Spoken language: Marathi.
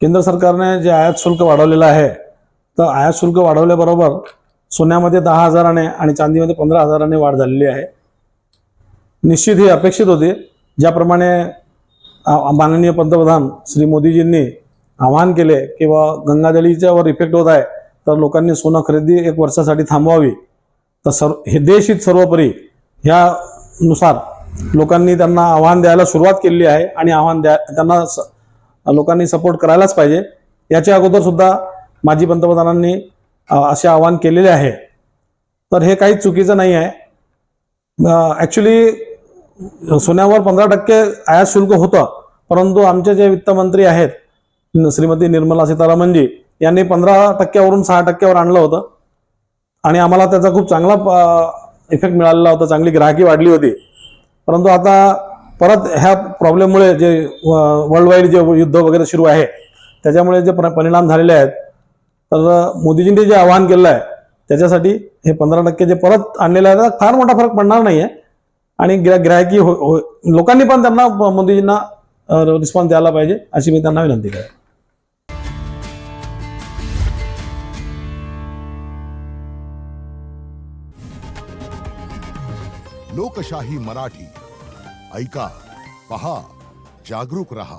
केंद्र सरकारने जे आयात शुल्क वाढवलेलं आहे, तर आयात शुल्क वाढवल्याबरोबर सोन्यामध्ये 10,000ने आणि चांदीमध्ये 15,000ने वाढ झालेली आहे. निश्चित ही अपेक्षित होती. ज्याप्रमाणे माननीय पंतप्रधान श्री मोदीजींनी आवाहन केले की गंगाजळीच्यावर इफेक्ट होत आहे, तर लोकांनी सोनं खरेदी 1 वर्षासाठी थांबवावी. तर हे देशहित सर्वोपरी ह्यानुसार लोकांनी त्यांना आव्हान द्यायला सुरुवात केली आहे आणि त्यांना लोकांनी सपोर्ट करायलाच पाहिजे. याच्या अगोदर सुद्धा माजी पंतप्रधानांनी असे आवाहन केलेले आहे. तर हे काही चुकीचं नाही आहे. ॲक्च्युली सोन्यावर 15% आयात शुल्क होतं, परंतु आमचे जे वित्तमंत्री आहेत श्रीमती निर्मला सीतारामनजी यांनी 15%वरून 6%वर आणलं होतं आणि आम्हाला त्याचा खूप चांगला इफेक्ट मिळालेला होता, चांगली ग्राहकी वाढली होती. परंतु आता परत ह्या प्रॉब्लेममुळे जे वर्ल्ड वाईड जे युद्ध वगैरे सुरू आहे त्याच्यामुळे जे परिणाम झालेले आहेत, तर मोदीजींनी जे आवाहन केलं आहे त्याच्यासाठी हे 15% जे परत आणलेलं आहे त्याचा फार मोठा फरक पडणार नाही आहे आणि ग्राहकी लोकांनी पण त्यांना मोदीजींना रिस्पॉन्स द्यायला पाहिजे अशी मी त्यांना विनंती करेन. लोकशाही मराठी ऐका, पहा, जागरूक रहा.